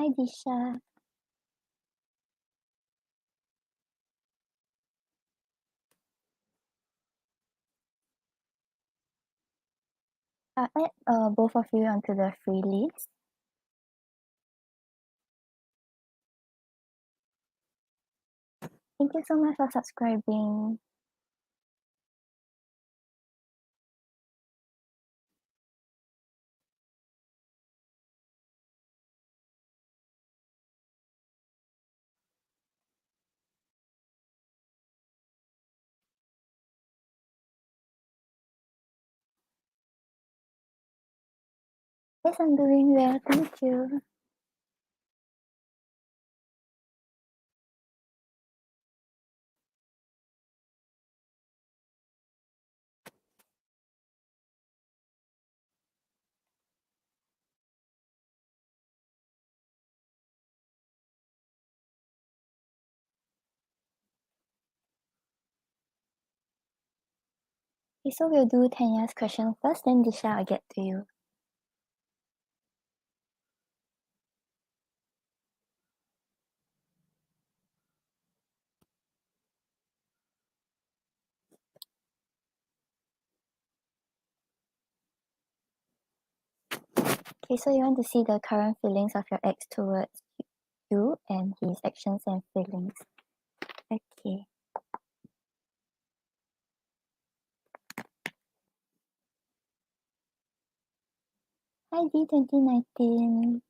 Hi, Disha. I'll add both of you onto the free list. Thank you so much for subscribing. Yes, I'm doing well. Thank you. Okay, so we'll do Tanya's question first, then Disha, I'll get to you. Okay, so you want to see the current feelings of your ex towards you and his actions and feelings. Okay. Hi, D2019.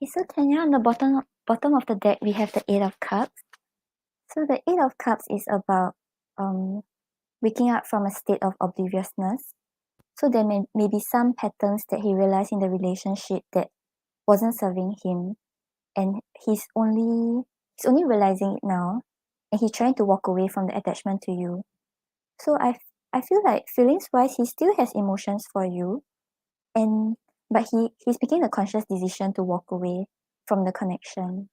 Okay, so Tanya, on the bottom of the deck, we have the Eight of Cups. So the Eight of Cups is about waking up from a state of obliviousness. So there may be some patterns that he realized in the relationship that wasn't serving him, and he's only realizing it now, and he's trying to walk away from the attachment to you. So I feel like feelings wise, he still has emotions for you, and but he's making a conscious decision to walk away from the connection.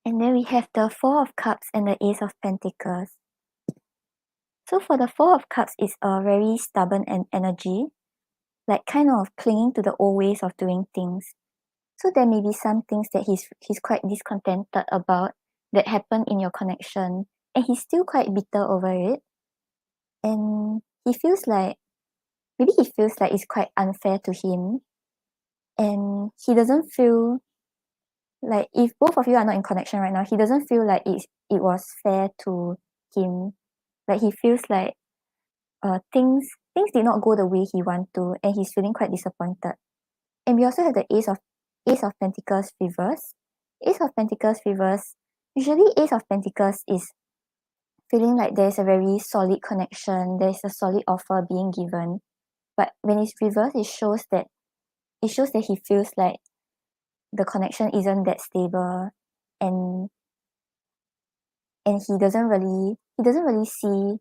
And then we have the Four of Cups and the Ace of Pentacles. So for the Four of Cups, it's a very stubborn energy, like kind of clinging to the old ways of doing things. So there may be some things that he's quite discontented about that happened in your connection, and he's still quite bitter over it. And maybe he feels like it's quite unfair to him, and he doesn't feel like, if both of you are not in connection right now, he doesn't feel like it was fair to him. Like he feels like things things did not go the way he wanted to, and he's feeling quite disappointed. And we also have the Ace of Pentacles reverse. Ace of Pentacles reverse. Usually Ace of Pentacles is feeling like there's a very solid connection, there's a solid offer being given. But when it's reversed, it shows that he feels like the connection isn't that stable, and he doesn't really see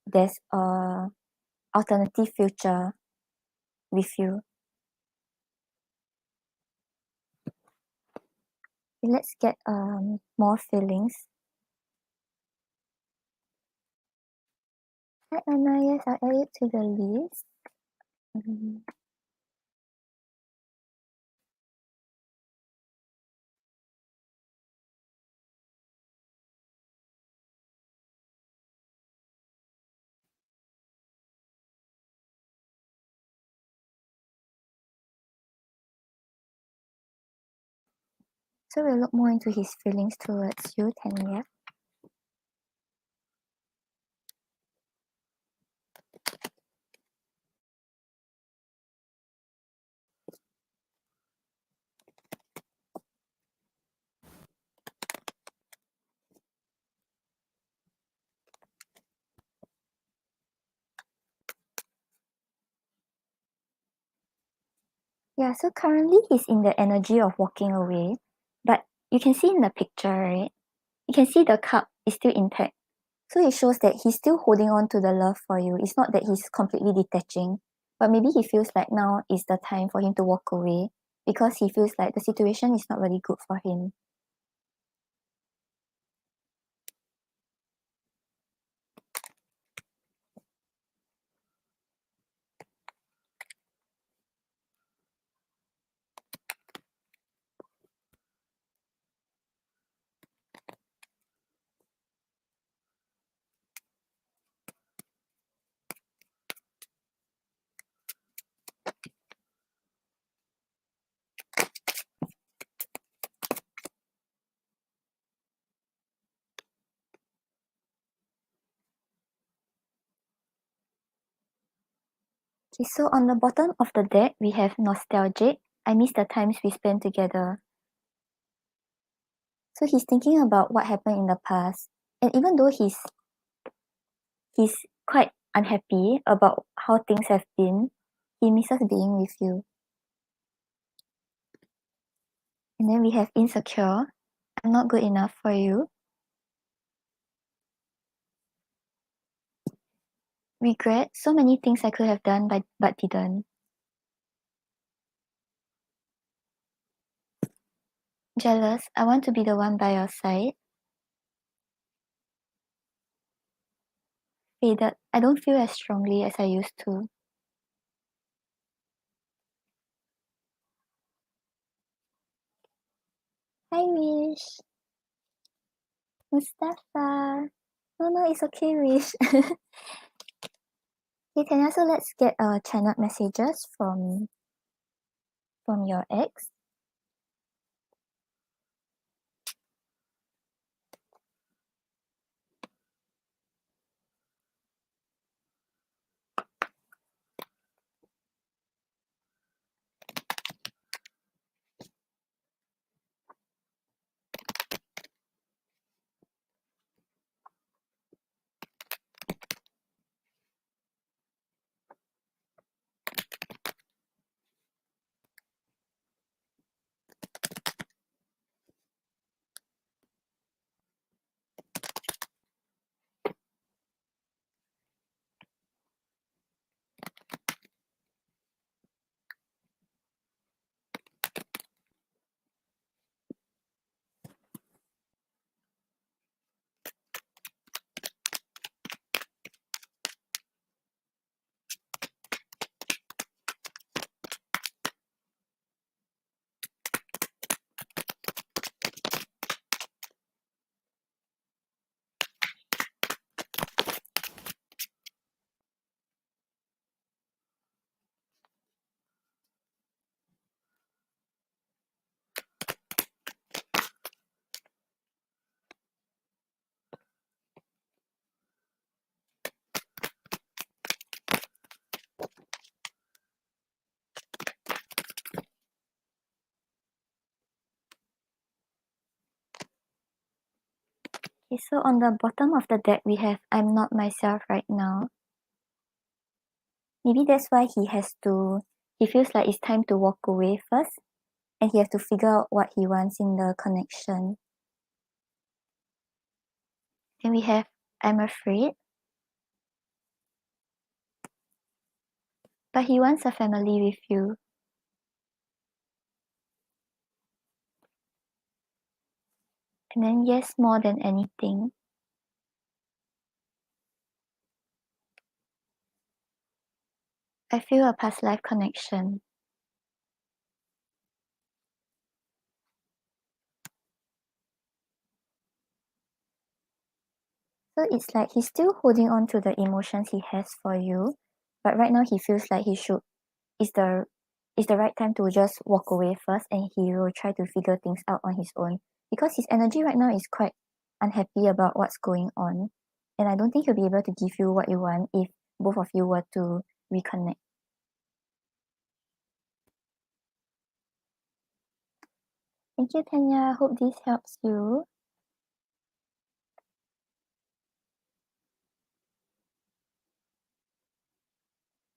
there's a alternative future with you. Let's get more feelings. Hi Anna, yes, I'll add it to the list. So we'll look more into his feelings towards you, Tanya. Yeah, so currently he's in the energy of walking away, but you can see in the picture, right? You can see the cup is still intact. So it shows that he's still holding on to the love for you. It's not that he's completely detaching, but maybe he feels like now is the time for him to walk away because he feels like the situation is not really good for him. Okay, so on the bottom of the deck, we have nostalgic. I miss the times we spent together. So he's thinking about what happened in the past. And even though he's quite unhappy about how things have been, he misses being with you. And then we have insecure. I'm not good enough for you. Regret. So many things I could have done but didn't. Jealous. I want to be the one by your side. Faded. I don't feel as strongly as I used to. Hi, Wish. Mustafa. No, it's okay, Wish. Okay, Tanya, so let's get channeled messages from your ex. Okay, so on the bottom of the deck, we have I'm not myself right now. Maybe that's why he feels like it's time to walk away first, and he has to figure out what he wants in the connection. And we have I'm afraid, but he wants a family with you. And then yes, more than anything. I feel a past life connection. So it's like he's still holding on to the emotions he has for you, but right now he feels like is the is the right time to just walk away first, and he will try to figure things out on his own, because his energy right now is quite unhappy about what's going on, and I don't think he'll be able to give you what you want if both of you were to reconnect. Thank you, Tanya. Hope this helps you.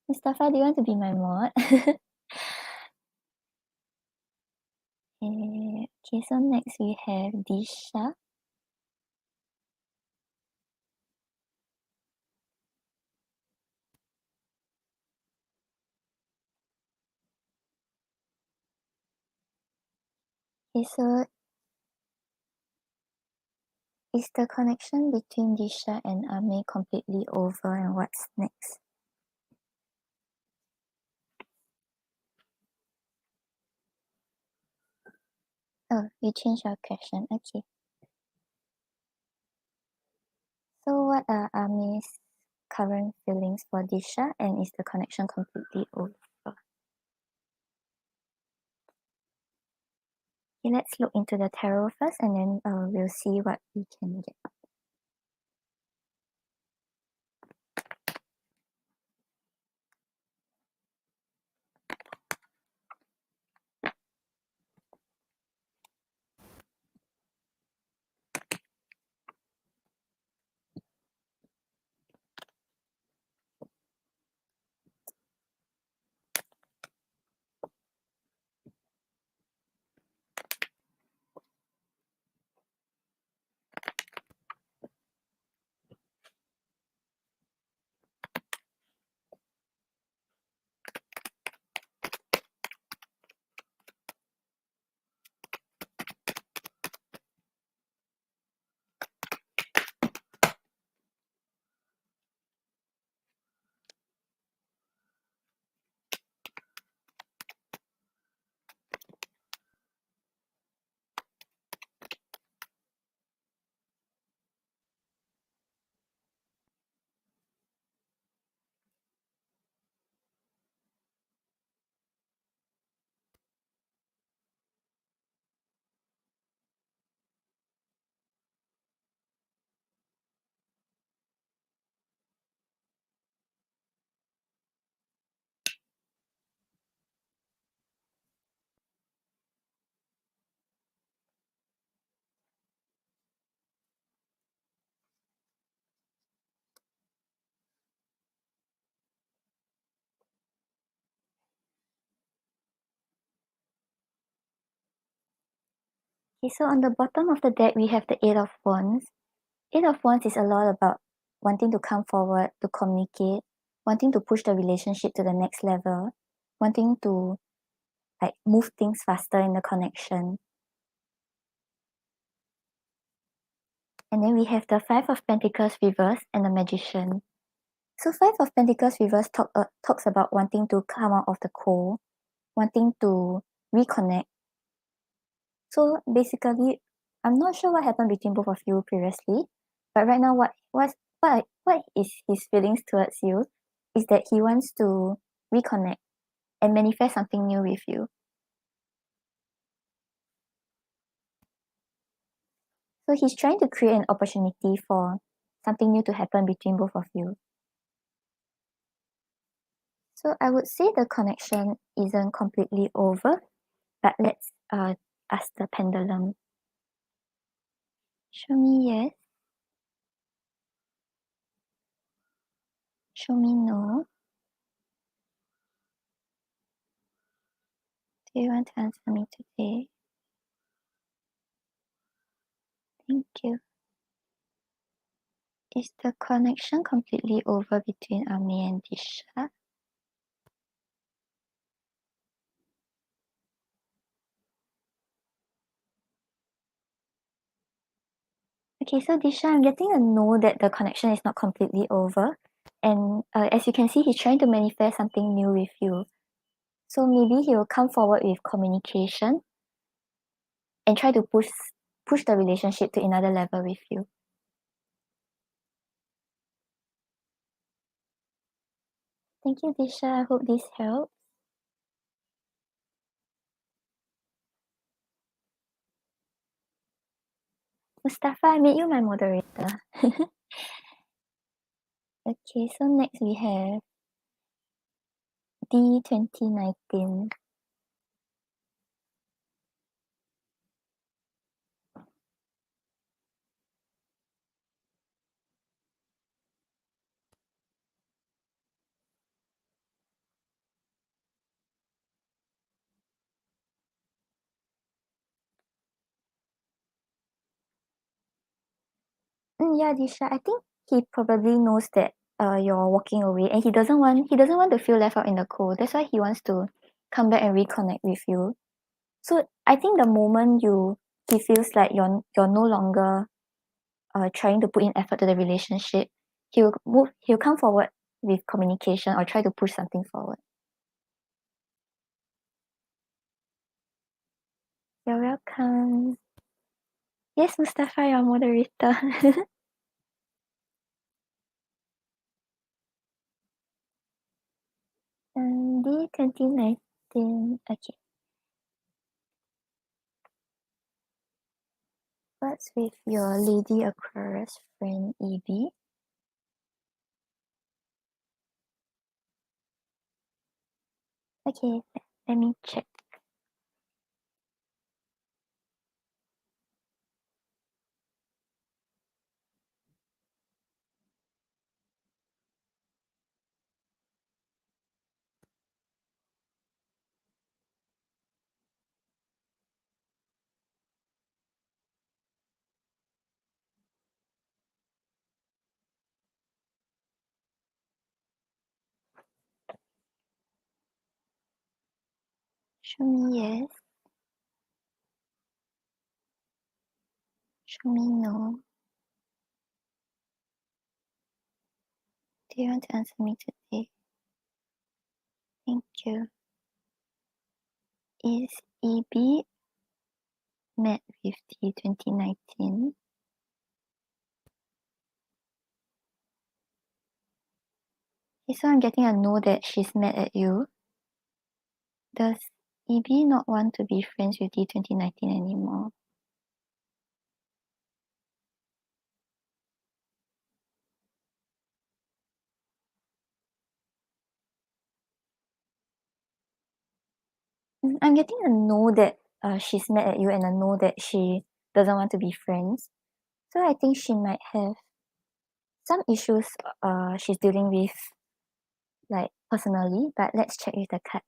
Mustafa, do you want to be my mod? Okay, so next we have Disha. Okay, so is the connection between Disha and Ame completely over, and what's next? Oh, you changed your question. Okay. So what are Ame's current feelings for Disha, and is the connection completely over? Okay, let's look into the tarot first, and then we'll see what we can get. Okay, so on the bottom of the deck, we have the Eight of Wands. Eight of Wands is a lot about wanting to come forward, to communicate, wanting to push the relationship to the next level, wanting to like move things faster in the connection. And then we have the Five of Pentacles reverse and the Magician. So Five of Pentacles reverse talks about wanting to come out of the cold, wanting to reconnect. So basically, I'm not sure what happened between both of you previously, but right now, what is his feelings towards you is that he wants to reconnect and manifest something new with you. So he's trying to create an opportunity for something new to happen between both of you. So I would say the connection isn't completely over, but let's ask the pendulum. Show me yes. Show me no. Do you want to answer me today? Thank you. Is the connection completely over between Ami and Disha? Okay, so Disha, I'm getting a no that the connection is not completely over. And as you can see, he's trying to manifest something new with you. So maybe he will come forward with communication and try to push the relationship to another level with you. Thank you, Disha. I hope this helps. Mustafa, I made you my moderator. Okay, so next we have D 2019. Yeah, Disha, I think he probably knows that you're walking away and he doesn't want to feel left out in the cold. That's why he wants to come back and reconnect with you. So I think the moment he feels like you're no longer trying to put in effort to the relationship, he'll come forward with communication or try to push something forward. You're welcome. Yes, Mustafa, your moderator. D 2019. Okay. What's with your Lady Aquarius friend EB? Okay, let me check. Show me yes. Show me no. Do you want to answer me today? Thank you. Is EB met with D 2019? Okay, so I'm getting a no that she's mad at you. Does EB not want to be friends with D 2019 anymore? I'm getting a no that she's mad at you and a no that she doesn't want to be friends. So I think she might have some issues she's dealing with like personally, but let's check with the card.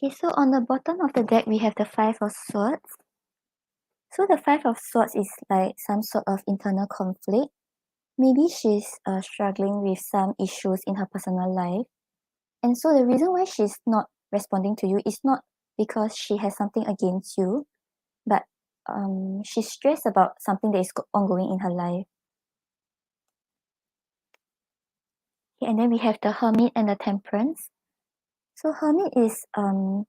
Okay, so on the bottom of the deck, we have the Five of Swords. So the Five of Swords is like some sort of internal conflict. Maybe she's struggling with some issues in her personal life. And so the reason why she's not responding to you is not because she has something against you, but she's stressed about something that is ongoing in her life. Okay, and then we have the Hermit and the Temperance. So Hermit is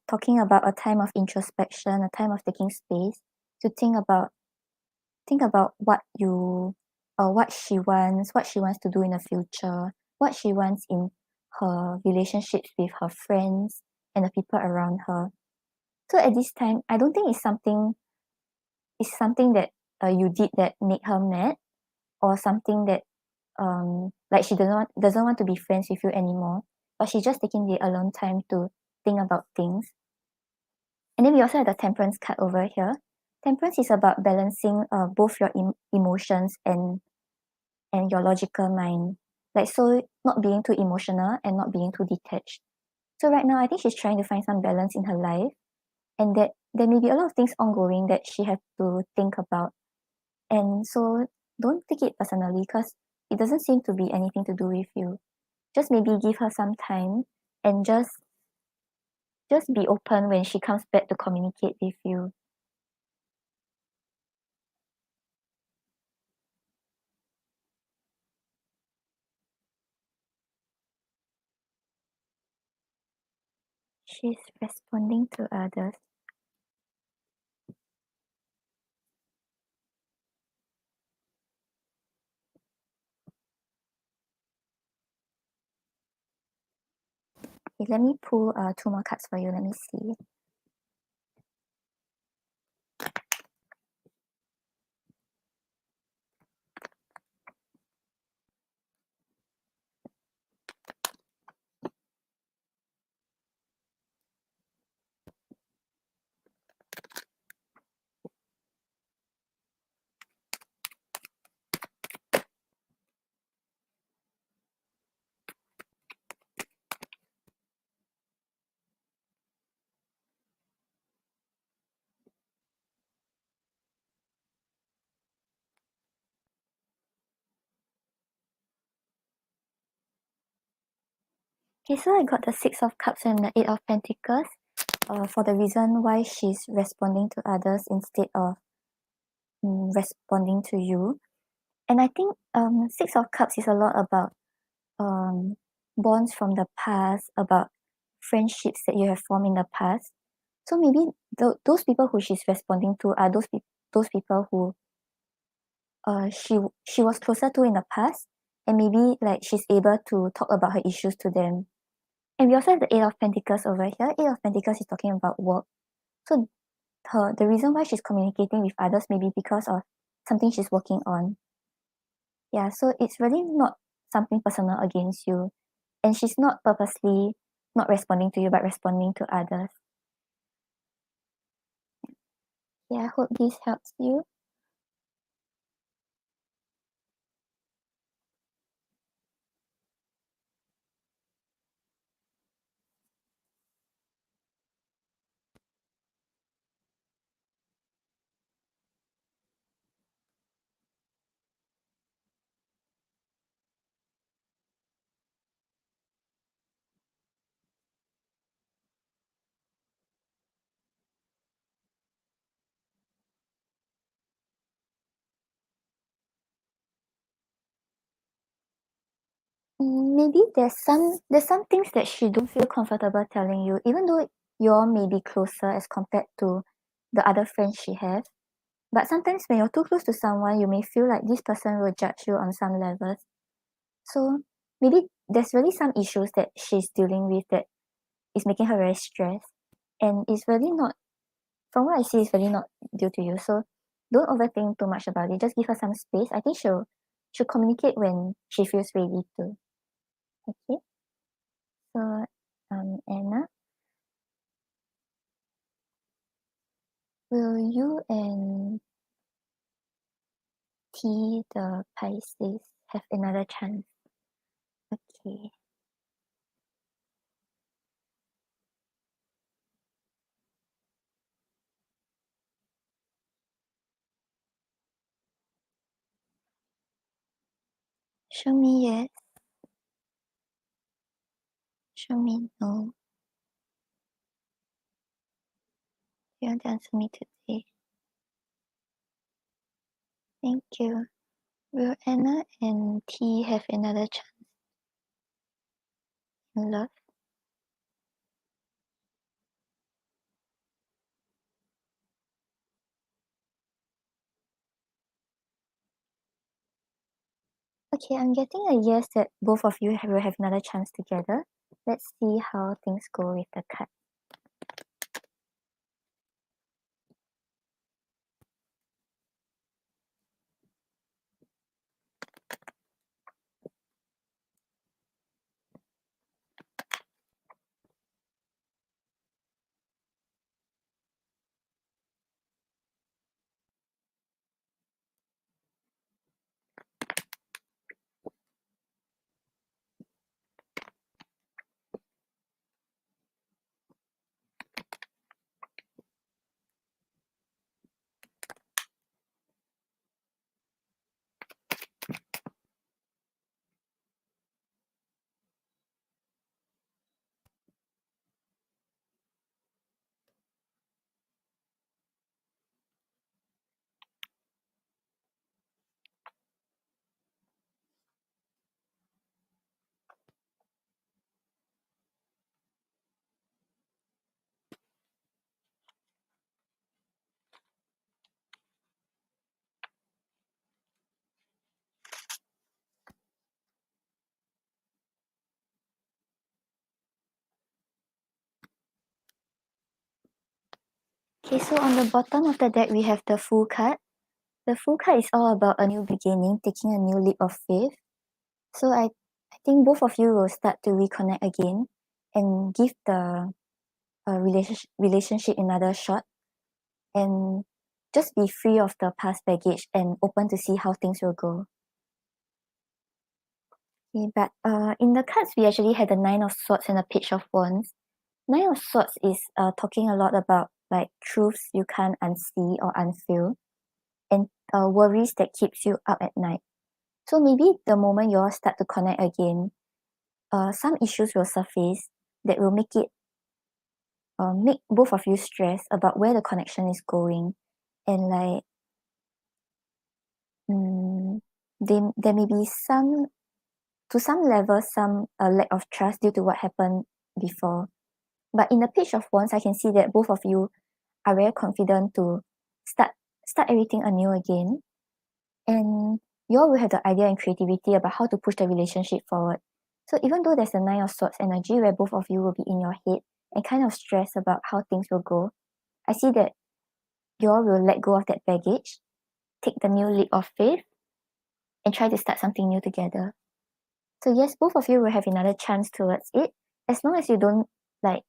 talking about a time of introspection, a time of taking space to think about what you or what she wants to do in the future, what she wants in her relationships with her friends and the people around her. So at this time, I don't think it's something that you did that made her mad, or something that like she doesn't want to be friends with you anymore, but she's just taking the alone time to think about things. And then we also have the Temperance card over here. Temperance is about balancing both your emotions and your logical mind. Like, so not being too emotional and not being too detached. So right now, I think she's trying to find some balance in her life, and that there may be a lot of things ongoing that she has to think about. And so don't take it personally, because it doesn't seem to be anything to do with you. Just maybe give her some time, and just be open when she comes back to communicate with you. She's responding to others. Okay, let me pull two more cards for you. Let me see. Okay, so I got the Six of Cups and the Eight of Pentacles for the reason why she's responding to others instead of responding to you. And I think Six of Cups is a lot about bonds from the past, about friendships that you have formed in the past. So maybe those people who she's responding to are those people who she was closer to in the past, and maybe like she's able to talk about her issues to them. And we also have the Eight of Pentacles over here. Eight of Pentacles is talking about work. So the reason why she's communicating with others may be because of something she's working on. Yeah, so it's really not something personal against you. And she's not purposely not responding to you, but responding to others. Yeah, I hope this helps you. Maybe there's some things that she don't feel comfortable telling you, even though you all may be closer as compared to the other friends she has. But sometimes when you're too close to someone, you may feel like this person will judge you on some levels. So maybe there's really some issues that she's dealing with that is making her very stressed. And it's really not, from what I see, it's really not due to you. So don't overthink too much about it. Just give her some space. I think she'll communicate when she feels ready to. Okay. So Anna, will you and T the Pisces have another chance? Okay. Show me yes. Show me no. You want to answer me today. Thank you. Will Anna and T have another chance in love? Okay, I'm getting a yes that both of you will have another chance together. Let's see how things go with the card. Okay, so on the bottom of the deck, we have the Fool card. The Fool card is all about a new beginning, taking a new leap of faith. So I think both of you will start to reconnect again and give the relationship another shot and just be free of the past baggage and open to see how things will go. Okay, but in the cards, we actually had the Nine of Swords and the Page of Wands. Nine of Swords is talking a lot about like truths you can't unsee or unfeel and worries that keeps you up at night. So maybe the moment you all start to connect again, some issues will surface that will make both of you stress about where the connection is going, and like there may be some to some level some lack of trust due to what happened before. But in the Page of Wands, I can see that both of you are very confident to start everything anew again, and you all will have the idea and creativity about how to push the relationship forward. So even though there's a Nine of Swords energy where both of you will be in your head and kind of stress about how things will go, I see that you all will let go of that baggage, take the new leap of faith, and try to start something new together. So yes, both of you will have another chance towards it, as long as you don't like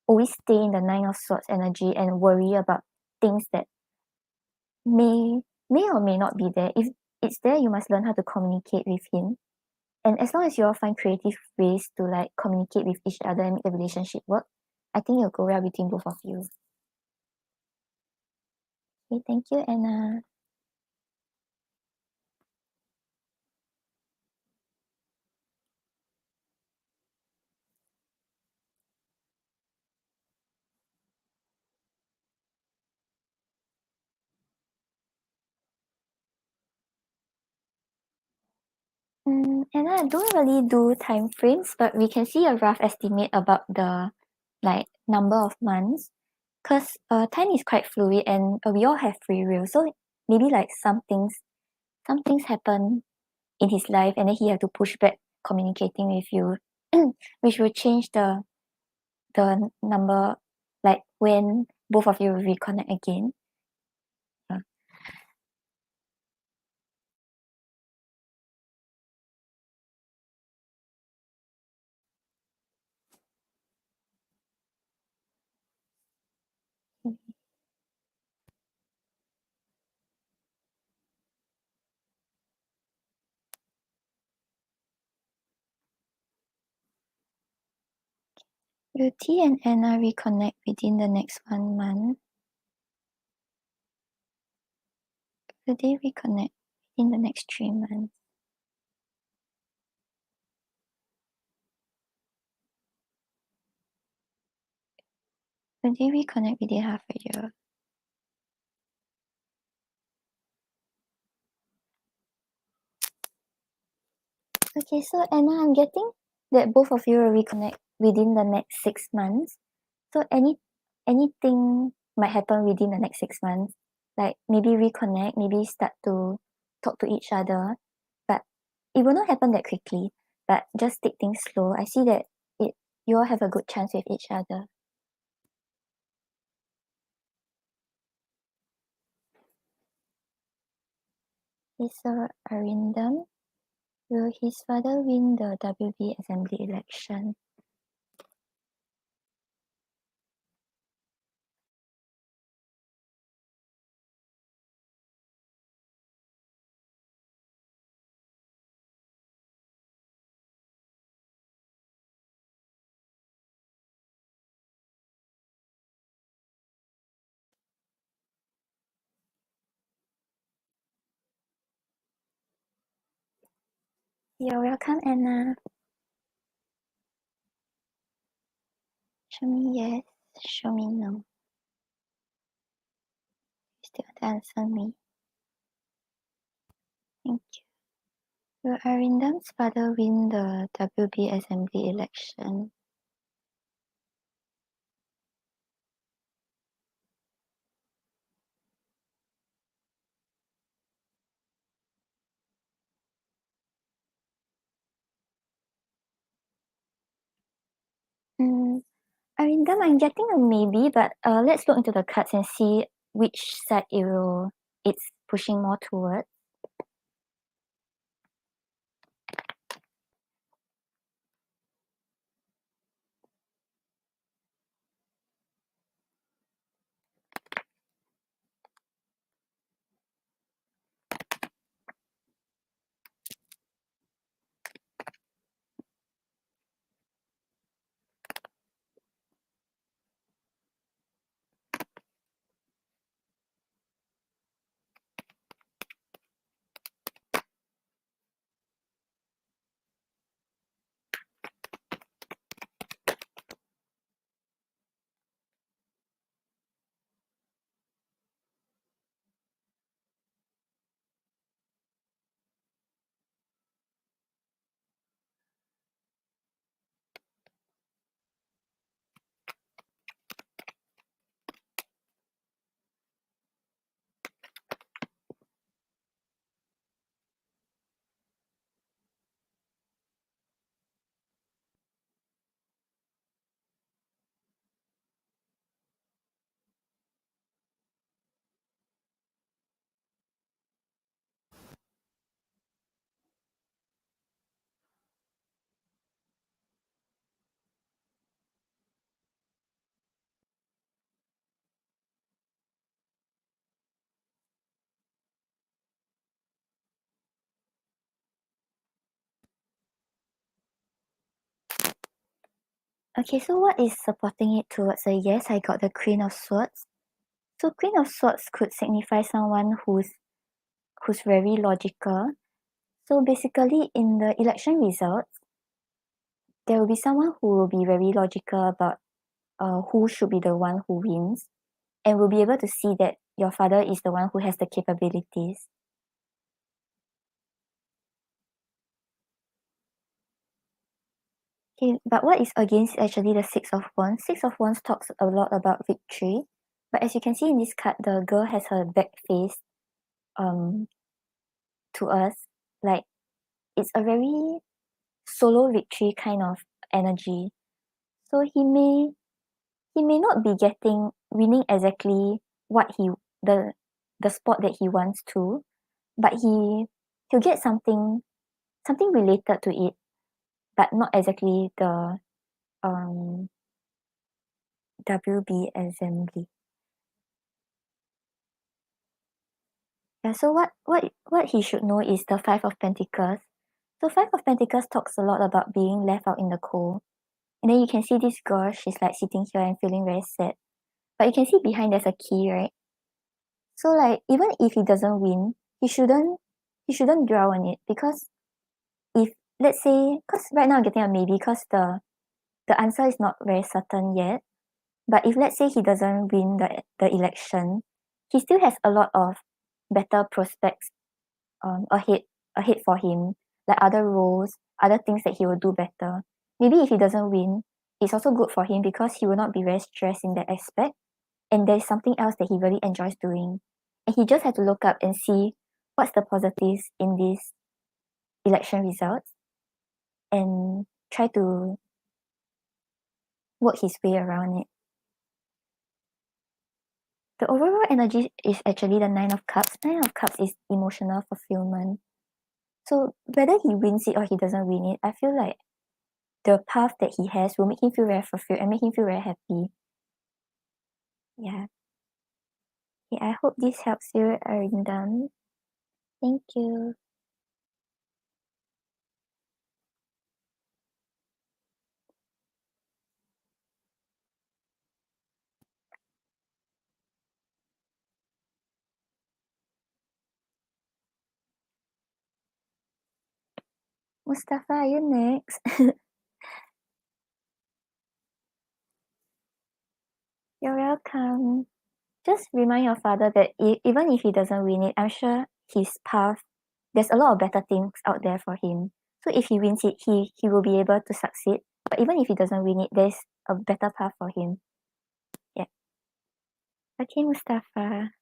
always stay in the Nine of Swords energy and worry about things that may or may not be there. If it's there, you must learn how to communicate with him. And as long as you all find creative ways to like communicate with each other and make the relationship work, I think it'll go well between both of you. Okay, thank you, Anna. Anna, I don't really do time frames, but we can see a rough estimate about the like number of months, because time is quite fluid and we all have free will. So maybe like some things happen in his life and then he had to push back communicating with you, which will change the number, like when both of you reconnect again. Yeah. Will T and Anna reconnect within the next 1 month? Will they reconnect in the next 3 months? Will they reconnect within half a year? Okay, so Anna, I'm getting that both of you will reconnect within the next 6 months. So anything might happen within the next 6 months. Like maybe reconnect, maybe start to talk to each other. But it will not happen that quickly. But just take things slow. I see that you all have a good chance with each other. Okay, so Arindam, will his father win the WB Assembly election? You're welcome, Anna. Show me yes, show me no. You still want to answer me. Thank you. Will Arindam's father win the WB Assembly election? Arindam, I'm getting a maybe, but let's look into the cards and see which side it's pushing more towards. Okay, so what is supporting it towards a yes? I got the Queen of Swords. So Queen of Swords could signify someone who's very logical. So basically, in the election results, there will be someone who will be very logical about who should be the one who wins, and will be able to see that your father is the one who has the capabilities. Okay, but what is against actually the Six of Wands? Six of Wands talks a lot about victory, but as you can see in this card, the girl has her back faced to us. Like it's a very solo victory kind of energy. So he may not be winning exactly what the spot that he wants to, but he'll get something related to it, but not exactly the WB assembly. Yeah, so what he should know is the Five of Pentacles. So Five of Pentacles talks a lot about being left out in the cold. And then you can see this girl, she's like sitting here and feeling very sad. But you can see behind there's a key, right? So like even if he doesn't win, he shouldn't dwell on it, because if let's say, because right now I'm getting a maybe because the answer is not very certain yet. But if let's say he doesn't win the election, he still has a lot of better prospects ahead for him, like other roles, other things that he will do better. Maybe if he doesn't win, it's also good for him because he will not be very stressed in that aspect. And there's something else that he really enjoys doing. And he just had to look up and see what's the positives in these election results and try to work his way around it. The overall energy is actually the Nine of Cups. Nine of Cups is emotional fulfillment. So whether he wins it or he doesn't win it, I feel like the path that he has will make him feel very fulfilled and make him feel very happy. Yeah. Okay, I hope this helps you, Arindam. Thank you. Mustafa, you next. You're welcome. Just remind your father that even if he doesn't win it, I'm sure his path, there's a lot of better things out there for him. So if he wins it, he will be able to succeed. But even if he doesn't win it, there's a better path for him. Yeah. Okay, Mustafa.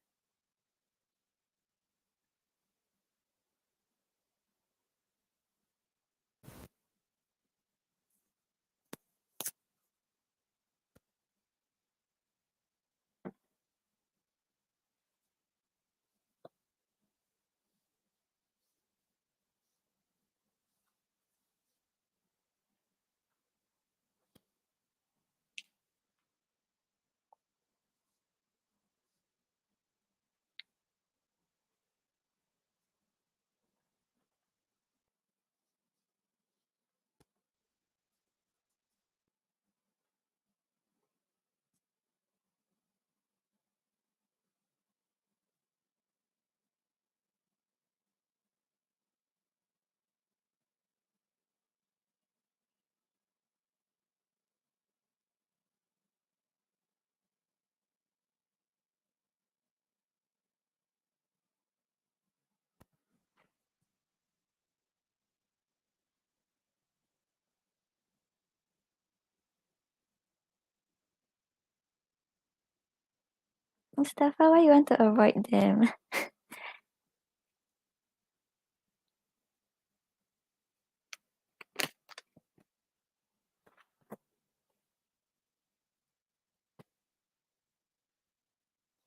Mustafa, why you want to avoid them?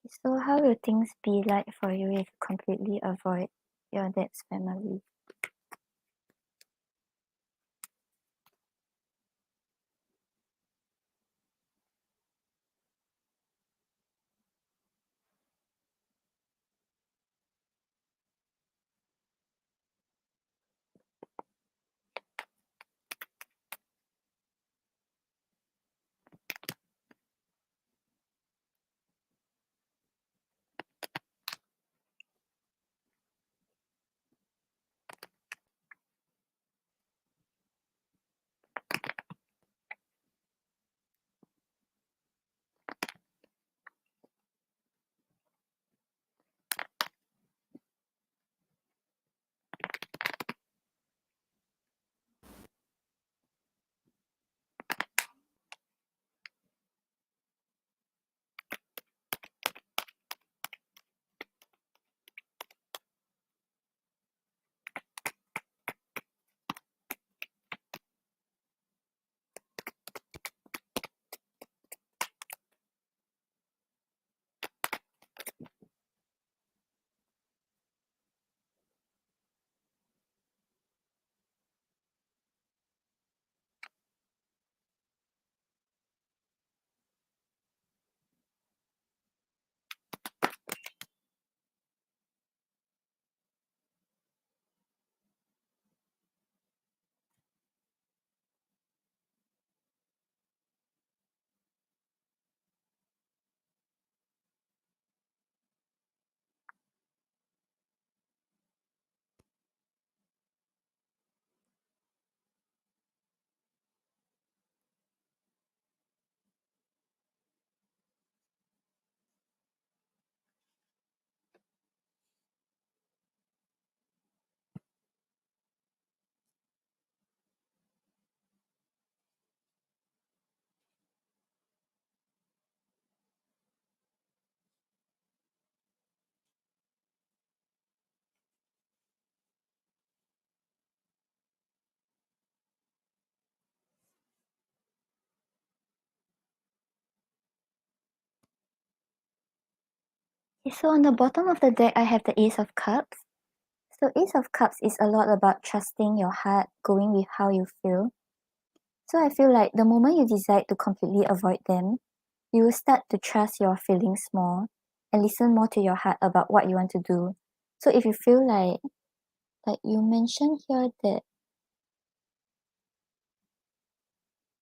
So how will things be like for you if you completely avoid your dad's family? Okay, so on the bottom of the deck, I have the Ace of Cups. So Ace of Cups is a lot about trusting your heart, going with how you feel. So I feel like the moment you decide to completely avoid them, you will start to trust your feelings more and listen more to your heart about what you want to do. So if you feel like you mentioned here that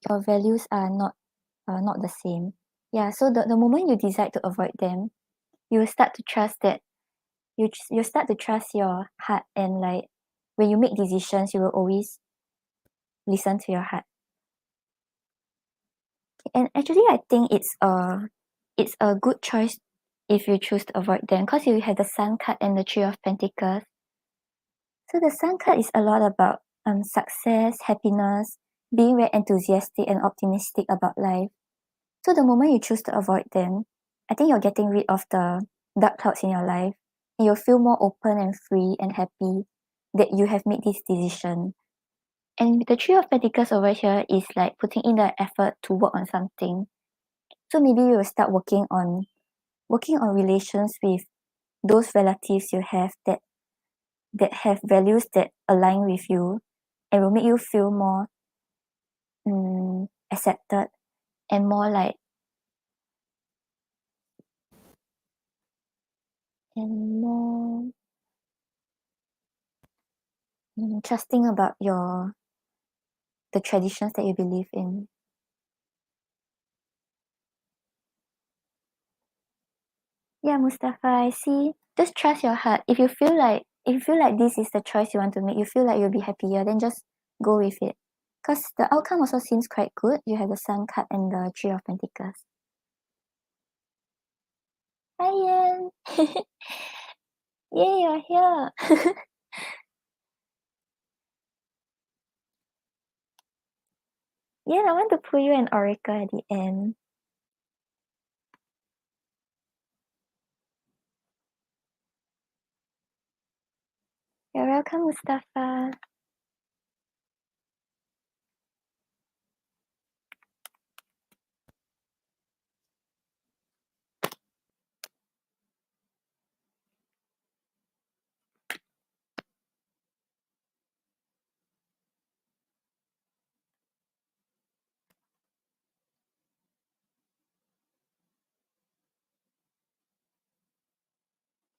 your values are not the same. Yeah, so the moment you decide to avoid them, you will start to trust that you start to trust your heart, and like when you make decisions you will always listen to your heart. And actually I think it's a good choice if you choose to avoid them, because you have the Sun card and the Three of Pentacles. So the Sun card is a lot about success, happiness, being very enthusiastic and optimistic about life. So the moment you choose to avoid them, I think you're getting rid of the dark clouds in your life, and you'll feel more open and free and happy that you have made this decision. And the Three of Pentacles over here is like putting in the effort to work on something. So maybe you will start working on relations with those relatives you have that have values that align with you and will make you feel more accepted and more like and more trusting about the traditions that you believe in. Yeah, Mustafa, I see. Just trust your heart. If you feel like this is the choice you want to make, you feel like you'll be happier, then just go with it. Because the outcome also seems quite good. You have the Sun card and the Three of Pentacles. Hi, Yan. Yay, you're here. Yeah, I want to pull you an oracle at the end. You're welcome, Mustafa.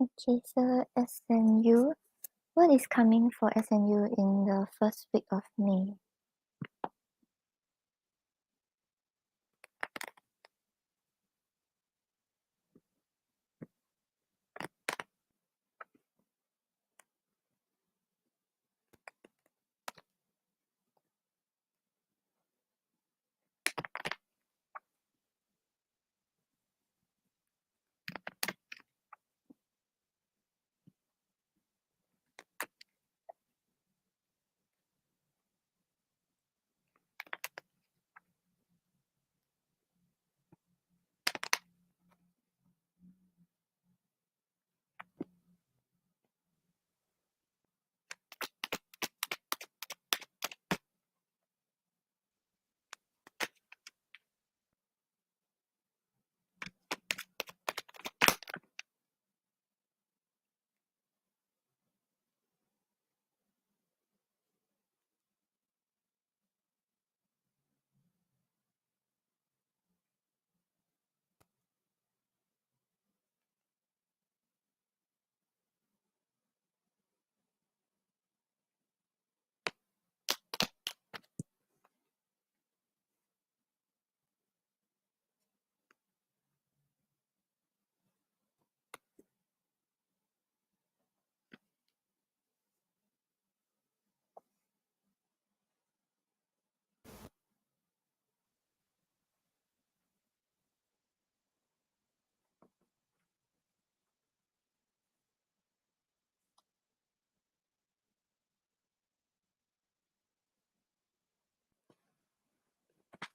Okay, so SNU. What is coming for SNU in the first week of May?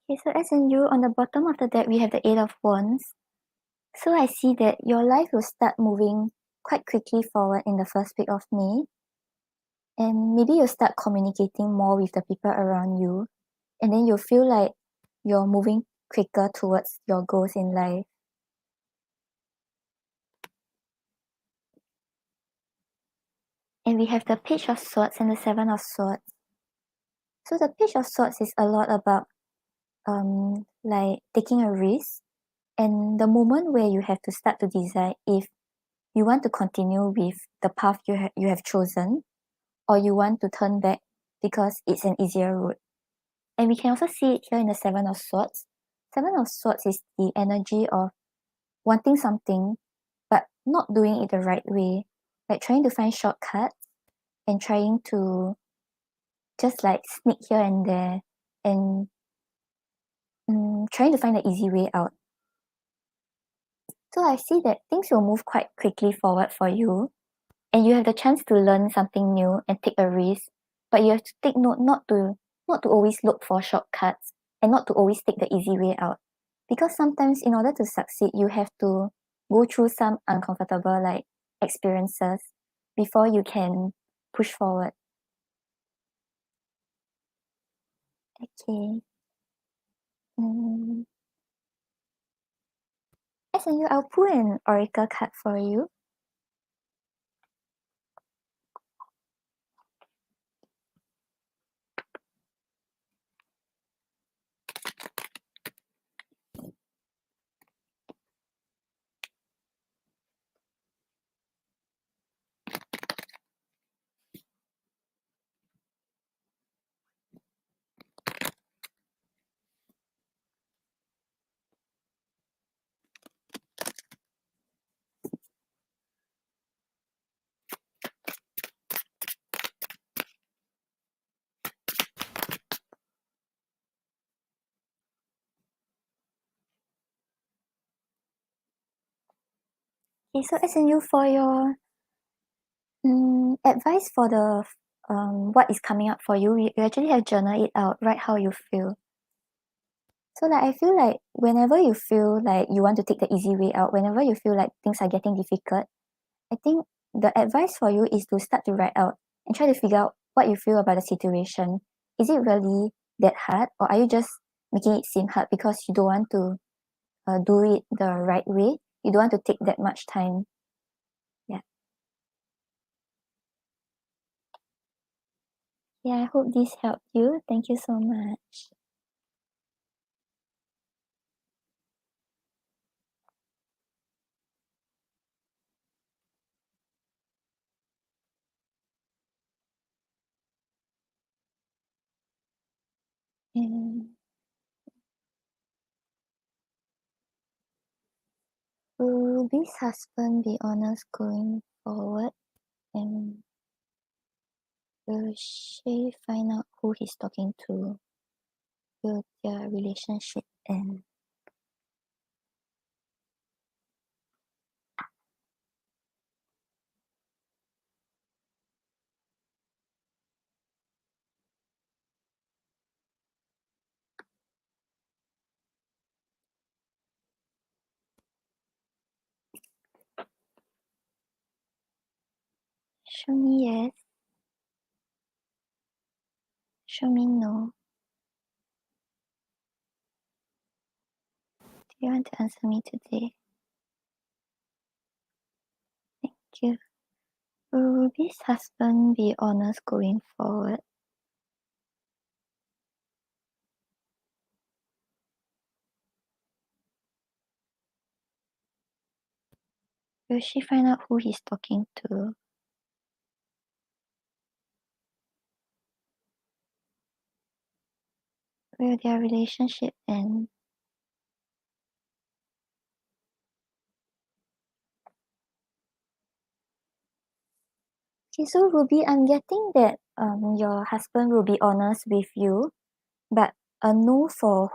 Okay, so SNU, on the bottom of the deck, we have the Eight of Wands. So I see that your life will start moving quite quickly forward in the first week of May. And maybe you'll start communicating more with the people around you. And then you'll feel like you're moving quicker towards your goals in life. And we have the Page of Swords and the Seven of Swords. So the Page of Swords is a lot about like taking a risk, and the moment where you have to start to decide if you want to continue with the path you have chosen, or you want to turn back because it's an easier route. And we can also see it here in the Seven of Swords. Seven of Swords is the energy of wanting something but not doing it the right way, like trying to find shortcuts and trying to just like sneak here and there and trying to find the easy way out. So I see that things will move quite quickly forward for you, and you have the chance to learn something new and take a risk, but you have to take note not to always look for shortcuts and not to always take the easy way out, because sometimes in order to succeed you have to go through some uncomfortable like experiences before you can push forward. Okay. SNU, I'll pull an oracle card for you. Okay, so SNU, for your advice for the what is coming up for you, you actually have journal it out, write how you feel. So like I feel like whenever you feel like you want to take the easy way out, whenever you feel like things are getting difficult, I think the advice for you is to start to write out and try to figure out what you feel about the situation. Is it really that hard, or are you just making it seem hard because you don't want to do it the right way? You don't want to take that much time. Yeah. Yeah, I hope this helped you. Thank you so much. And will this husband be honest going forward? And will she find out who he's talking to? Will their relationship end? Show me yes. Show me no. Do you want to answer me today? Thank you. Will this husband be honest going forward? Will she find out who he's talking to? Will their relationship end? Okay, so Ruby, I'm getting that your husband will be honest with you, but a no for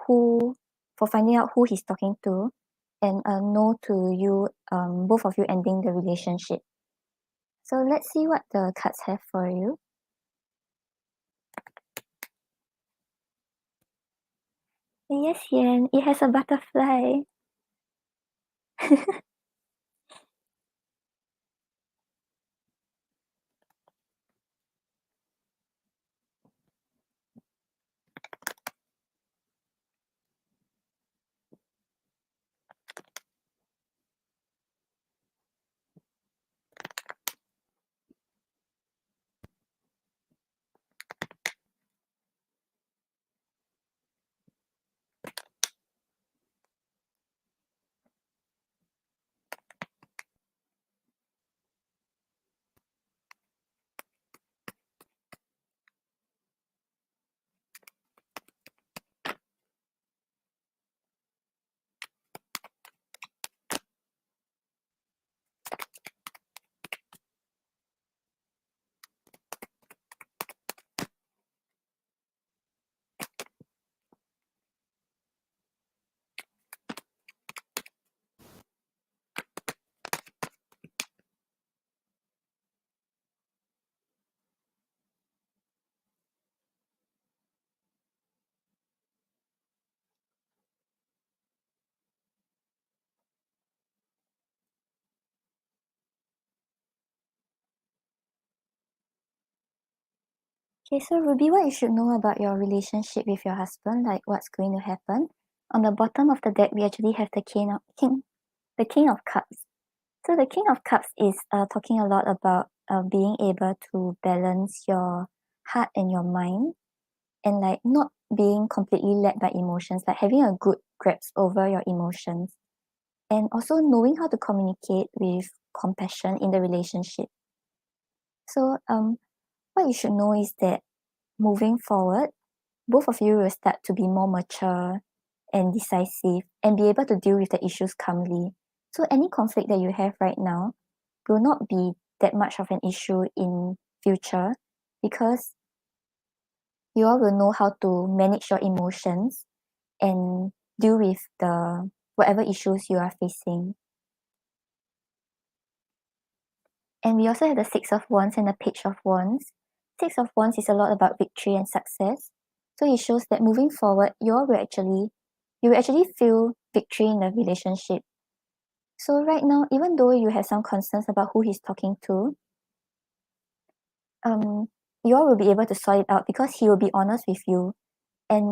finding out who he's talking to, and a no to you both of you ending the relationship. So let's see what the cards have for you. Yes, Yan, it has a butterfly. Okay, so Ruby, what you should know about your relationship with your husband, like what's going to happen. On the bottom of the deck, we actually have the King of Cups. So the King of Cups is talking a lot about being able to balance your heart and your mind, and like not being completely led by emotions, like having a good grasp over your emotions, and also knowing how to communicate with compassion in the relationship. So what you should know is that moving forward, both of you will start to be more mature and decisive and be able to deal with the issues calmly. So any conflict that you have right now will not be that much of an issue in future, because you all will know how to manage your emotions and deal with the whatever issues you are facing. And we also have the Six of Wands and the Page of Wands. Six of Wands is a lot about victory and success. So it shows that moving forward, you will actually feel victory in the relationship. So right now, even though you have some concerns about who he's talking to, you all will be able to sort it out because he will be honest with you, and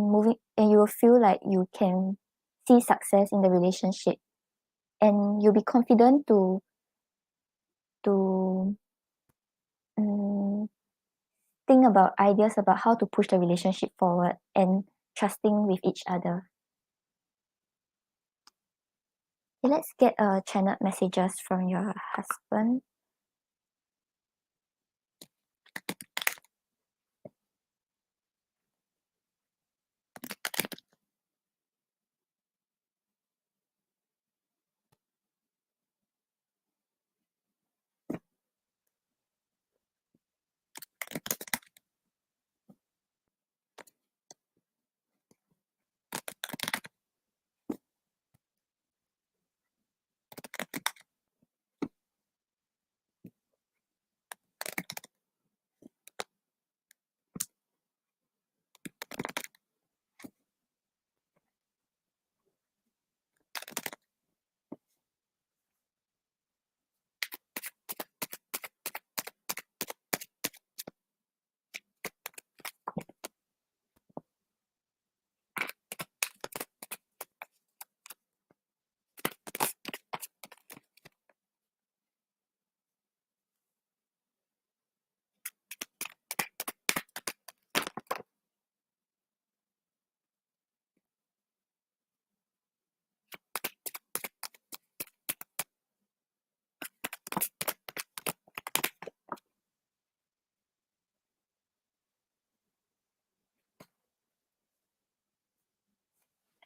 you will feel like you can see success in the relationship, and you'll be confident to um, think about ideas about how to push the relationship forward and trusting with each other. Okay, let's get channeled messages from your husband.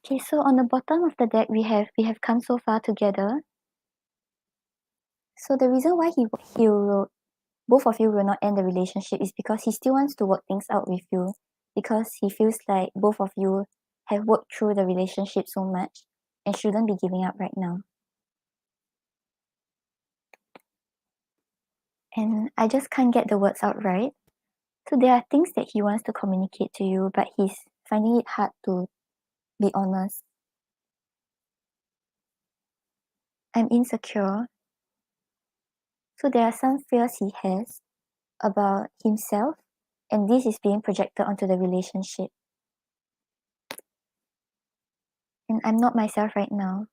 Okay, so on the bottom of the deck, we have come so far together. So the reason why both of you will not end the relationship is because he still wants to work things out with you, because he feels like both of you have worked through the relationship so much and shouldn't be giving up right now. And I just can't get the words out right. So there are things that he wants to communicate to you, but he's finding it hard to be honest. I'm insecure. So there are some fears he has about himself, and this is being projected onto the relationship. And I'm not myself right now.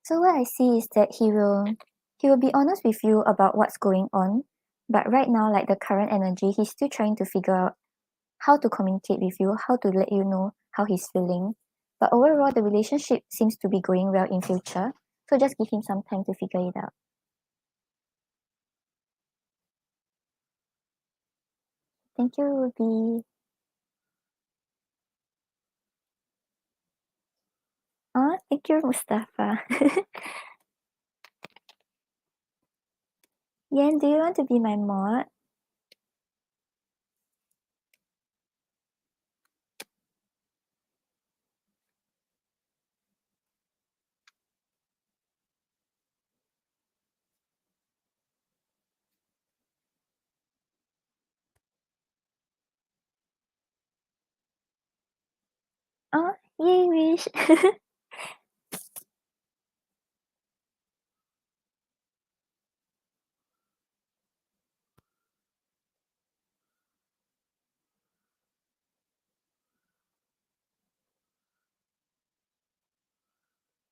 So what I see is that he will be honest with you about what's going on, but right now, like the current energy, he's still trying to figure out how to communicate with you, how to let you know how he's feeling. But overall, the relationship seems to be going well in future. So just give him some time to figure it out. Thank you, Ruby. Oh, thank you, Mustafa. Yan, do you want to be my mod? Oh, yay, wish.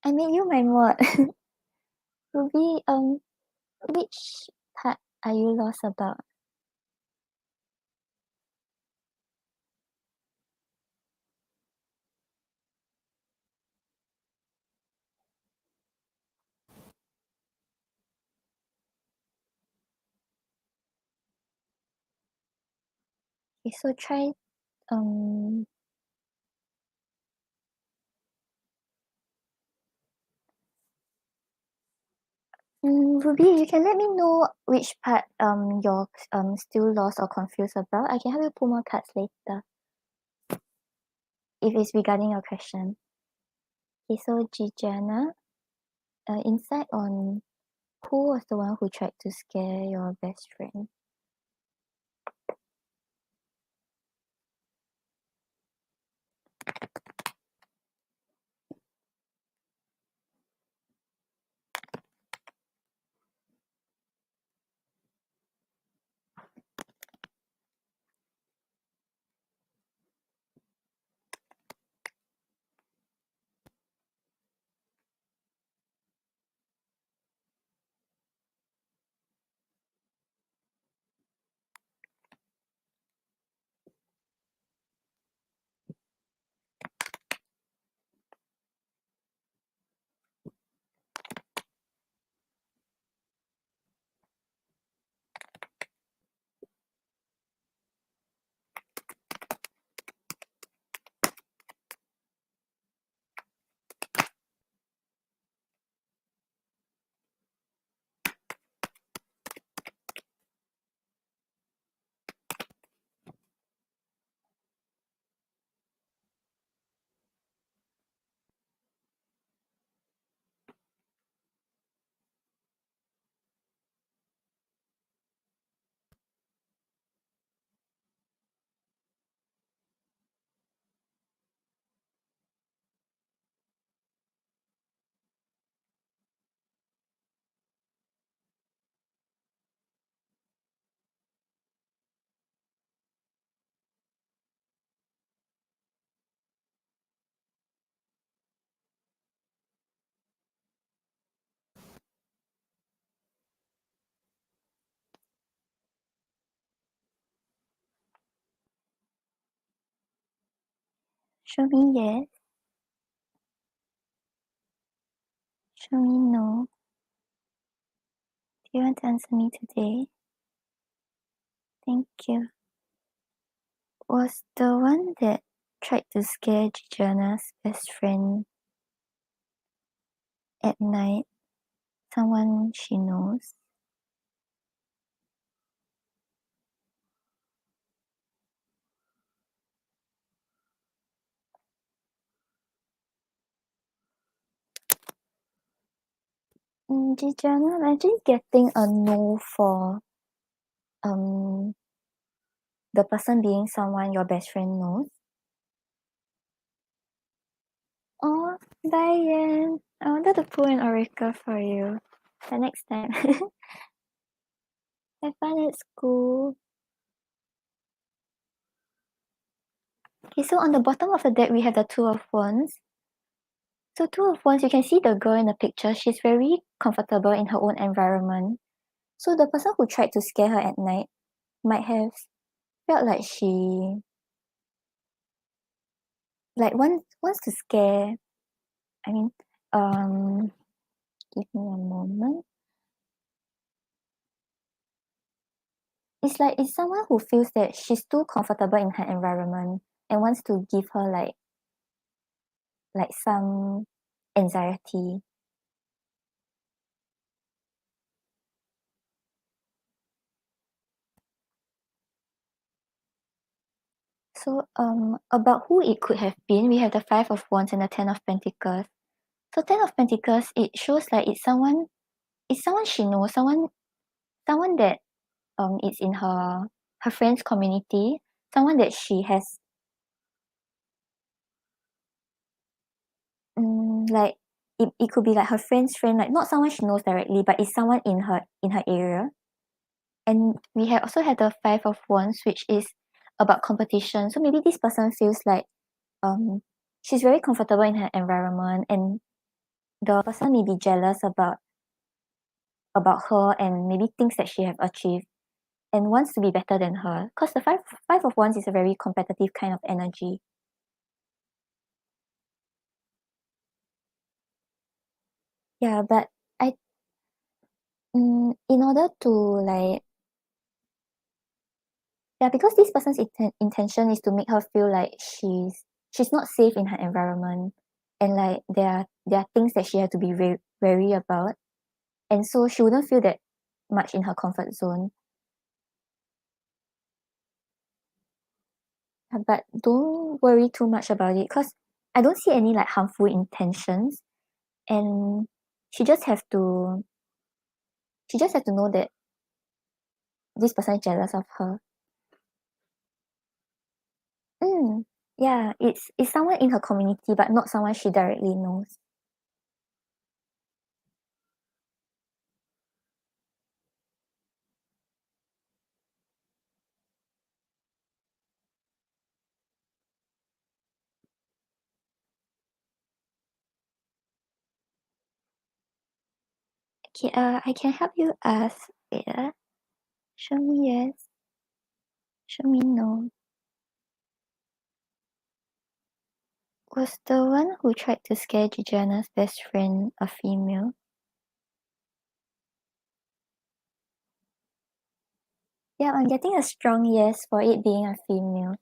I made you my mod. Ruby, which part are you lost about? Okay, so try Ruby, you can let me know which part you're still lost or confused about. I can help you pull more cards later if it's regarding your question. Okay, so Gigiana, insight on who was the one who tried to scare your best friend? Show me yes. Show me no. Do you want to answer me today? Thank you. Was the one that tried to scare Gigiana's best friend at night someone she knows? Gigiana, I'm actually getting a no for um the person being someone your best friend knows. Oh, Diane, I wanted to pull an oracle for you. The next time. Have fun at school. Okay, so on the bottom of the deck, we have the Two of Wands. So Two of Wands, you can see the girl in the picture. She's very comfortable in her own environment. So the person who tried to scare her at night might have felt like she wants to scare. I mean, give me a moment. It's like it's someone who feels that she's too comfortable in her environment and wants to give her like some anxiety. So about who it could have been, we have the Five of Wands and the Ten of Pentacles. So Ten of Pentacles, it shows like it's someone she knows, someone that is in her friends community, someone that she has like it could be like her friend's friend, like not someone she knows directly, but it's someone in her area. And we have also had the Five of Wands, which is about competition. So maybe this person feels like she's very comfortable in her environment and the person may be jealous about her and maybe things that she have achieved and wants to be better than her. Because the five of wands is a very competitive kind of energy. Yeah, but in order to like, yeah, because this person's intention is to make her feel like she's not safe in her environment, and like there are things that she has to be wary about, and so she wouldn't feel that much in her comfort zone. But don't worry too much about it, because I don't see any like harmful intentions, and she just have to she just have to know that this person is jealous of her. Mm, yeah, it's someone in her community, but not someone she directly knows. Okay, I can help you ask. Wait, show me yes, show me no. Was the one who tried to scare Gigiana's best friend a female? Yeah, I'm getting a strong yes for it being a female.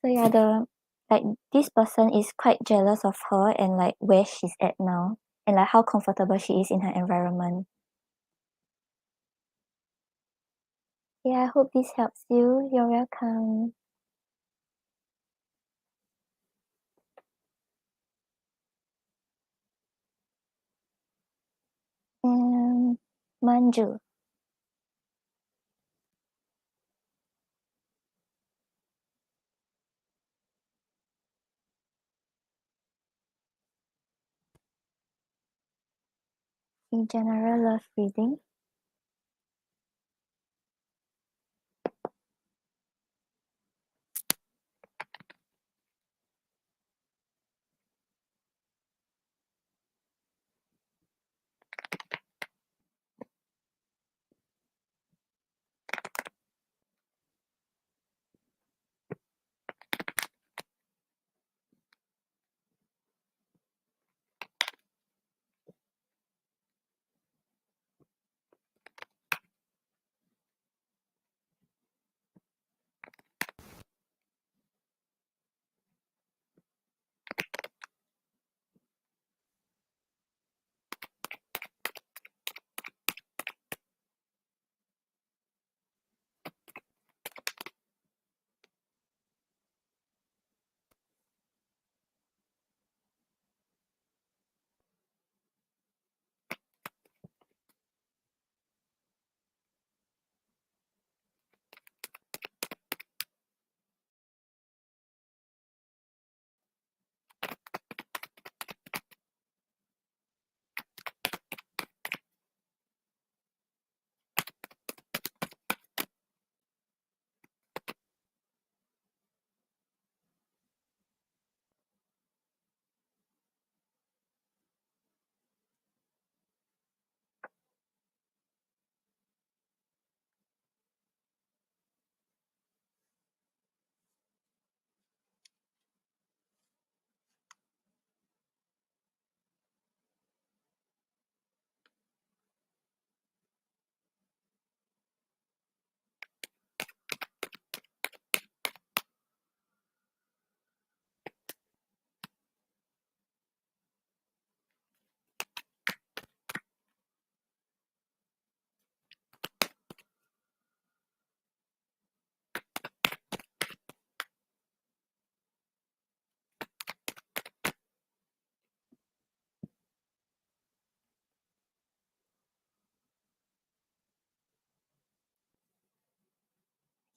So yeah, like this person is quite jealous of her and like where she's at now and like how comfortable she is in her environment. Yeah, I hope this helps you. You're welcome. Um, Manju, in general love reading.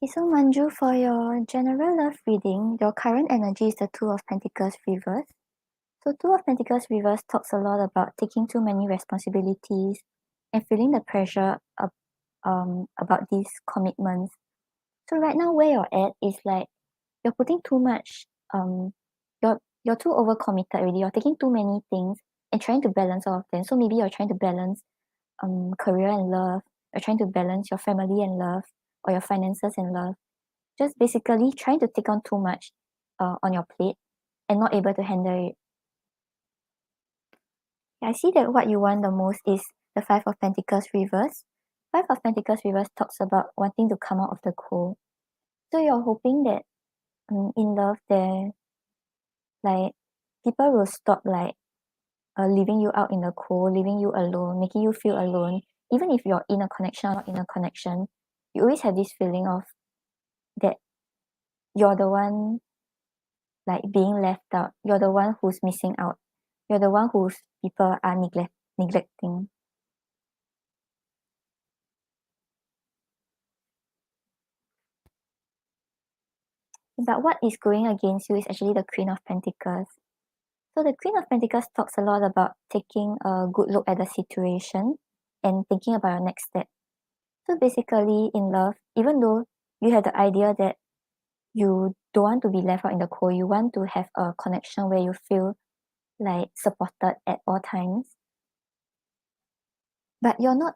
Okay, so Manju, for your general love reading, your current energy is the Two of Pentacles reverse. So Two of Pentacles reverse talks a lot about taking too many responsibilities and feeling the pressure about these commitments. So right now where you're at is like you're putting too much you're you're too overcommitted already. You're taking too many things and trying to balance all of them. So maybe you're trying to balance career and love. You're trying to balance your family and love, or your finances and love. Just basically trying to take on too much on your plate and not able to handle it. I see that what you want the most is the Five of Pentacles reverse. Five of Pentacles reverse talks about wanting to come out of the cold. So you're hoping that in love there, like, people will stop like leaving you out in the cold, leaving you alone, making you feel alone. Even if you're in a connection or not in a connection, you always have this feeling of that you're the one like being left out. You're the one who's missing out. You're the one whose people are neglecting. But what is going against you is actually the Queen of Pentacles. So the Queen of Pentacles talks a lot about taking a good look at the situation and thinking about your next step. So basically in love, even though you have the idea that you don't want to be left out in the cold, you want to have a connection where you feel like supported at all times. But you're not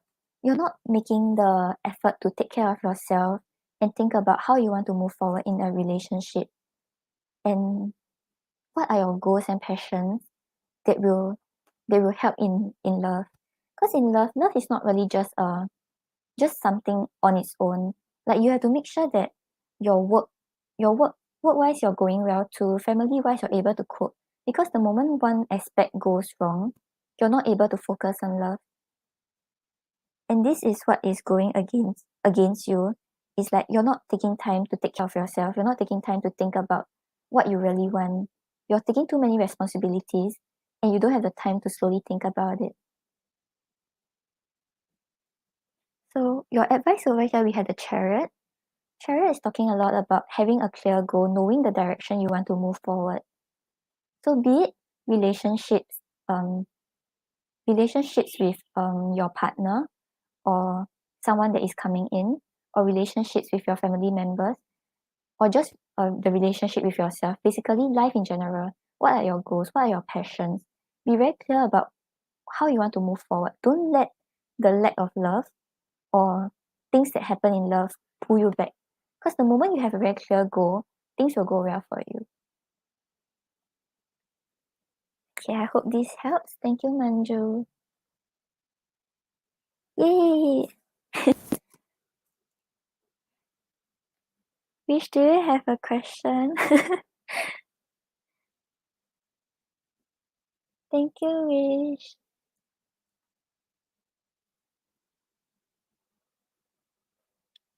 making the effort to take care of yourself and think about how you want to move forward in a relationship. And what are your goals and passions that will help in love? Because in love is not really just something on its own. Like, you have to make sure that your work wise you're going well too, family wise you're able to cope. Because the moment one aspect goes wrong, you're not able to focus on love. And this is what is going against you. It's like you're not taking time to take care of yourself. You're not taking time to think about what you really want. You're taking too many responsibilities and you don't have the time to slowly think about it. So your advice over here, we had the Chariot. Chariot is talking a lot about having a clear goal, knowing the direction you want to move forward. So be it relationships, relationships with your partner, or someone that is coming in, or relationships with your family members, or just the relationship with yourself. Basically, life in general. What are your goals? What are your passions? Be very clear about how you want to move forward. Don't let the lack of love or things that happen in love pull you back. Because the moment you have a very clear goal, things will go well for you. Okay, I hope this helps. Thank you, Manju. Yay! Wish, do you have a question? Thank you, Wish.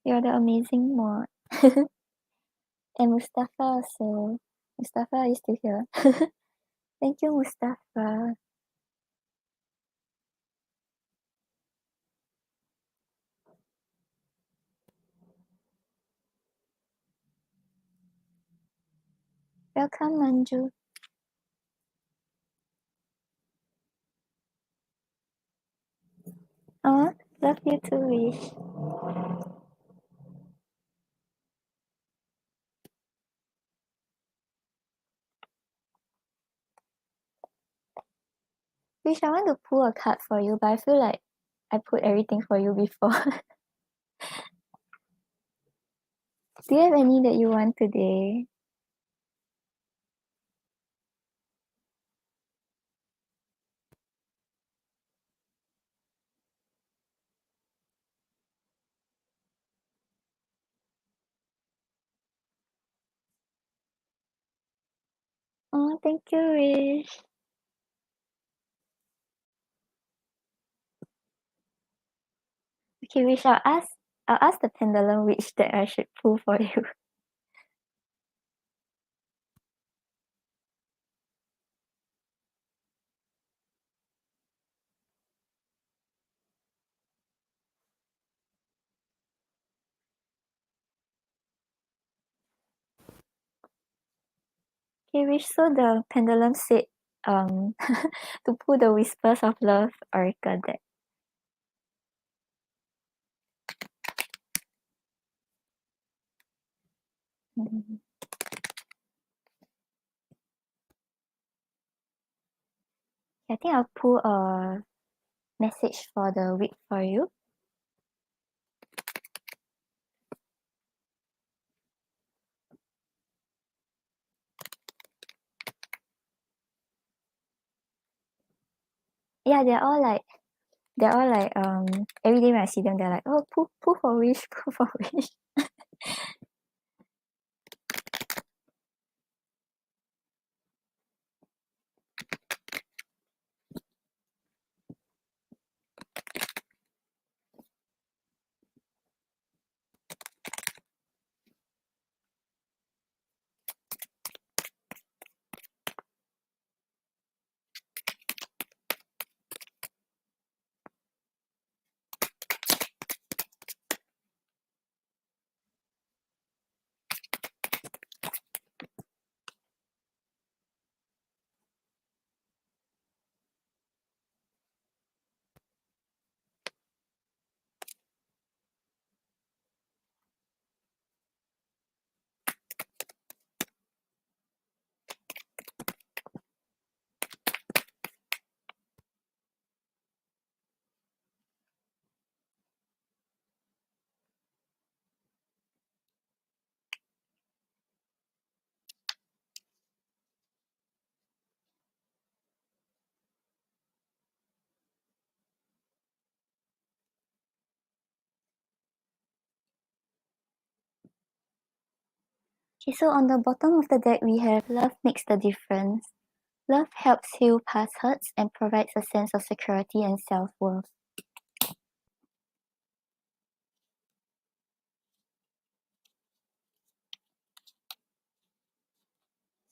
You're the amazing mod. And Mustafa also. Mustafa, are you still here? Thank you, Mustafa. Welcome, Manju. Oh, love you too, Wish. Wish, I want to pull a card for you, but I feel like I put everything for you before. Do you have any that you want today? Oh, thank you, Wish. Okay, Wish, I'll ask the pendulum which that I should pull for you. Okay, Wish, so the pendulum said to pull the Whispers of Love Oracle deck. Mhm. I think I'll pull a message for the week for you. Yeah, they're all like every day when I see them, they're like, oh, pull for wish, pull for wish. Okay, so on the bottom of the deck, we have love makes the difference. Love helps heal past hurts and provides a sense of security and self-worth.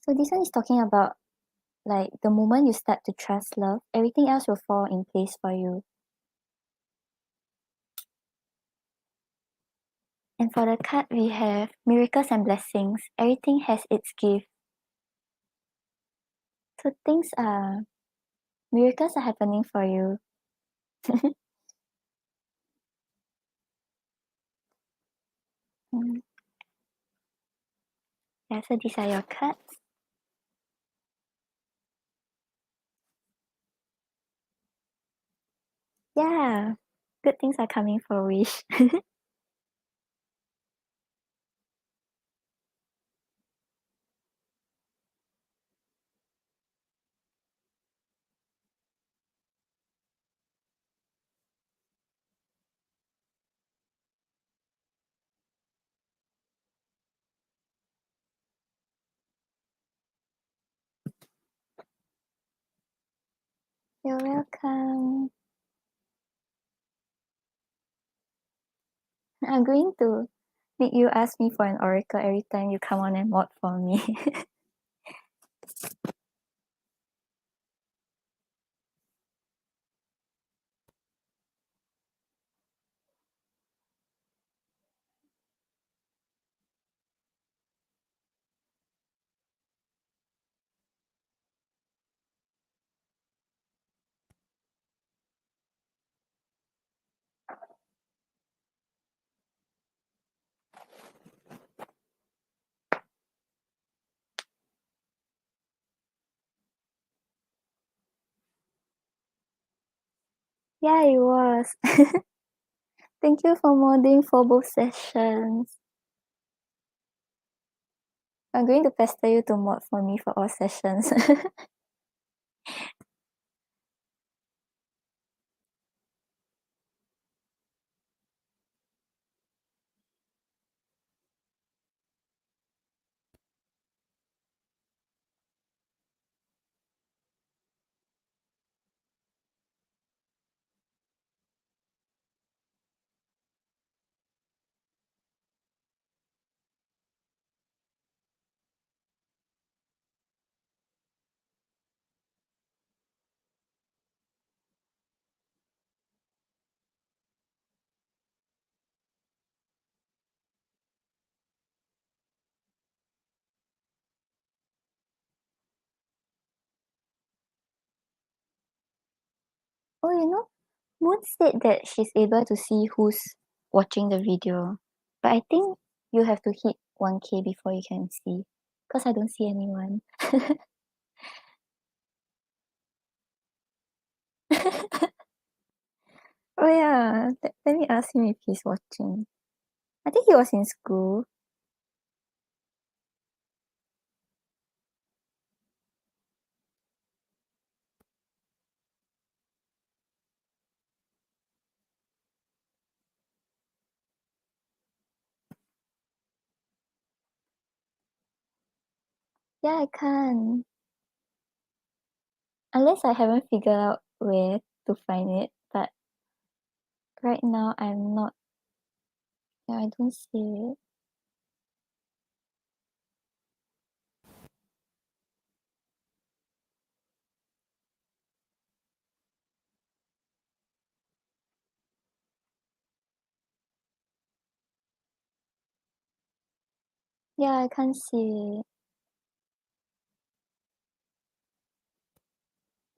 So this one is talking about like the moment you start to trust love, everything else will fall in place for you. And for the card, we have miracles and blessings. Everything has its gift. So miracles are happening for you. Yeah, so these are your cards. Yeah, good things are coming for Wish. You're welcome. I'm going to make you ask me for an oracle every time you come on and mod for me. Yeah, it was. Thank you for modding for both sessions. I'm going to pester you to mod for me for all sessions. Oh, Moon said that she's able to see who's watching the video. But I think you have to hit 1K before you can see. Because I don't see anyone. Oh yeah, let me ask him if he's watching. I think he was in school. Yeah, I can't. Unless I haven't figured out where to find it, but right now I'm not. Yeah, I don't see it. Yeah, I can't see it.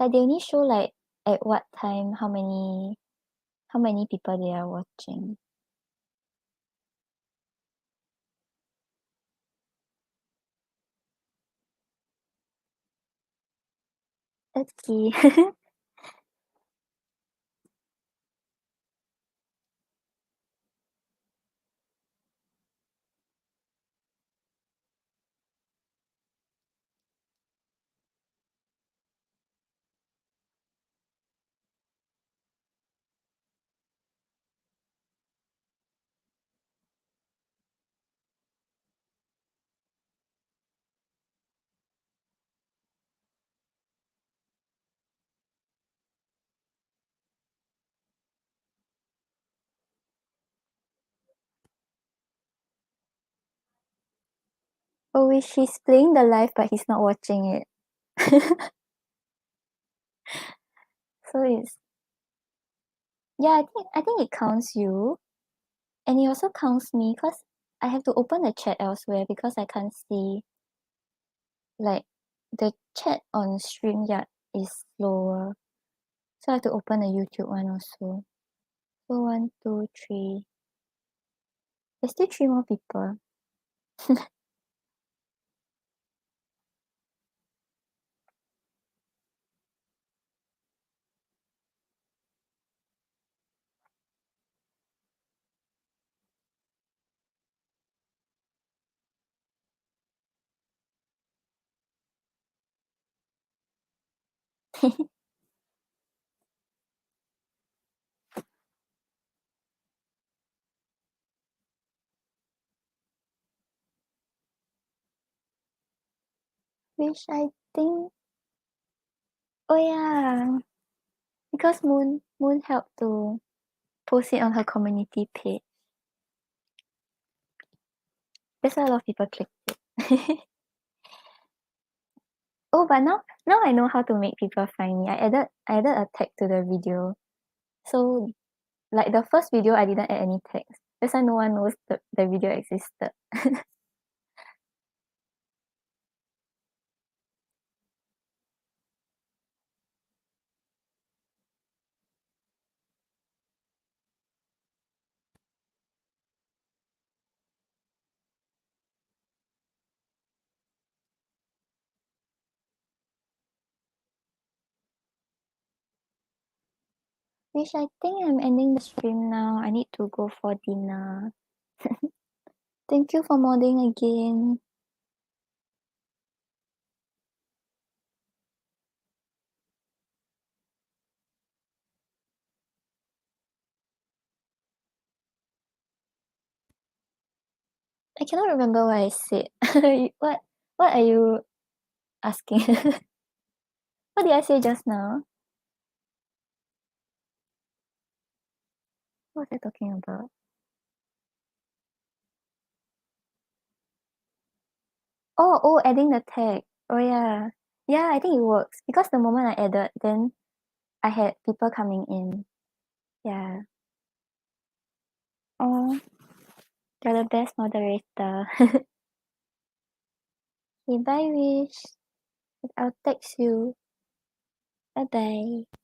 Like they only show like at what time, how many people they are watching. Let's see. Oh, wait, she's playing the live, but he's not watching it. So it's yeah, I think it counts you, and it also counts me because I have to open the chat elsewhere because I can't see like the chat on StreamYard is slower, so I have to open the YouTube one also. So 1, 2, 3. There's still 3 more people. Which I think, oh yeah, because Moon helped to post it on her community page. That's why a lot of people clicked it. Oh, but now I know how to make people find me. I added a tag to the video. So like the first video I didn't add any text. That's why no one knows the video existed. Which I think I'm ending the stream now. I need to go for dinner. Thank you for modding again. I cannot remember what I said. What are you asking? What did I say just now? What was I talking about? Oh, adding the tag. Oh yeah. Yeah, I think it works. Because the moment I added, then I had people coming in. Yeah. Oh, you're the best moderator. Okay, bye, Wish. I'll text you. Bye bye.